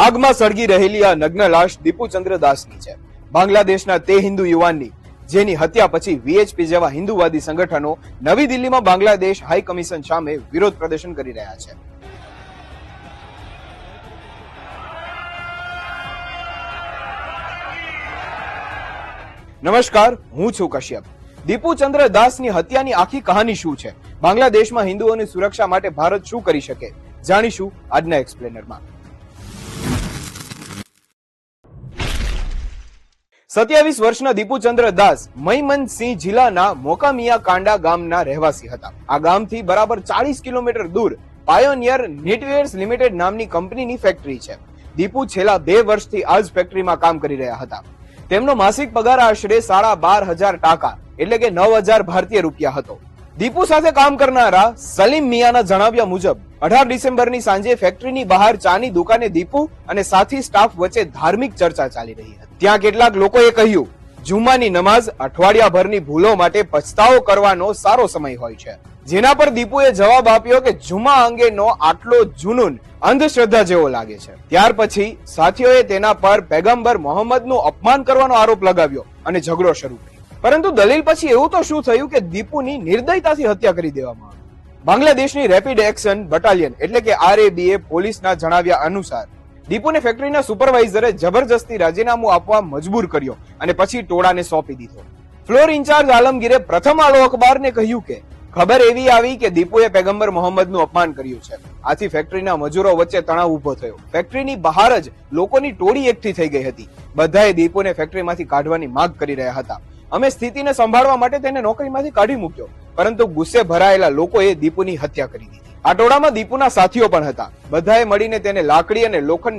આગમાં સળગી રહેલી આ નગ્ન લાશ દીપુચંદ્ર દાસની છે. બાંગ્લાદેશના તે હિન્દુ યુવાનની જેની હત્યા પછી વીએચપી જેવા હિન્દુવાદી સંગઠનો નવી દિલ્હીમાં બાંગ્લાદેશ હાઈ કમિશન સામે વિરોધ પ્રદર્શન કરી રહ્યા છે. નમસ્કાર, હું છું કશ્યપ. દીપુચંદ્ર દાસની હત્યાની આખી કહાની શું છે? બાંગ્લાદેશમાં હિન્દુઓની સુરક્ષા માટે ભારત શું કરી શકે? જાણીશું આજના એક્સપ્લેનરમાં. 27 વર્ષના દીપુચંદ્ર દાસ મૈમનસિંહ જિલ્લાના મોકામિયા કાંડા ગામના રહેવાસી હતા. આ ગામથી બરાબર 40 કિલોમીટર દૂર પાયોનિયર નેટવેર્સ લિમિટેડ નામની કંપનીની ફેક્ટરી છે. દીપુ છેલ્લા 2 વર્ષથી આ જ ફેક્ટરીમાં કામ કરી રહ્યા હતા. તેમનો માસિક પગાર આશરે 12,500 ટાકા એટલે કે 9,000 ભારતીય રૂપિયા હતો. દીપુ સાથે કામ કરનારા સલીમ મિયાના જણાવ્યા મુજબ 18 ડિસેમ્બરની સાંજે ફેક્ટરીની બહાર ચાની દુકાને દીપુ અને સાથી સ્ટાફ વચ્ચે ધાર્મિક ચર્ચા ચાલી રહી હતી. ત્યાં કેટલાક લોકોએ કહ્યું, જુમ્માની નમાઝ અઠવાડિયાભરની ભૂલો માટે પછતાવો કરવાનો સારો સમય હોય છે. જેના પર દીપુએ જવાબ આપ્યો કે જુમ્મા અંગેનો આટલો જુનૂન અંધશ્રદ્ધા જેવો લાગે છે. ત્યાર પછી સાથીઓએ તેના પર પૈગંબર મોહમ્મદનું અપમાન કરવાનો આરોપ લગાવ્યો અને ઝઘડો શરૂ કર્યો. પરંતુ દલીલ પછી એવું તો શું થયું કે દીપુની નિર્દયતાથી હત્યા કરી દેવામાં આવી. બાંગ્લાદેશની રેપિડ એક્શન બટાલિયન એટલે કે RABA પોલીસના જણાવ્યા અનુસાર દીપુને ફેક્ટરીના સુપરવાઇઝરે જબરજસ્તી રાજીનામું આપવા મજબૂર કર્યો અને પછી ટોળાને સોંપી દીધો. ફ્લોર ઇન્ચાર્જ આલમગીરે પ્રથમ આલો અખબારને કહ્યું કે ખબર એવી આવી કે દીપુએ પૈગંબર મોહમ્મદનું અપમાન કર્યું છે. આથી ફેક્ટરીના મજૂરો વચ્ચે તણાવ ઉભો થયો. ફેક્ટરીની બહાર જ લોકોની ટોળી એકઠી થઈ ગઈ હતી. બધાએ દીપુને ફેક્ટરીમાંથી કાઢવાની માંગ કરી રહ્યા હતા. અમે સ્થિતિને સંભાળવા માટે તેને નોકરીમાંથી કાઢી મૂક્યો, પરંતુ ગુસ્સે ભરાયેલા લોકોએ દીપુની હત્યા કરી દીધી. આ ટોળામાં દીપુના સાથીઓ પણ હતા. બધાએ મળીને તેને લાકડી અને લોખંડની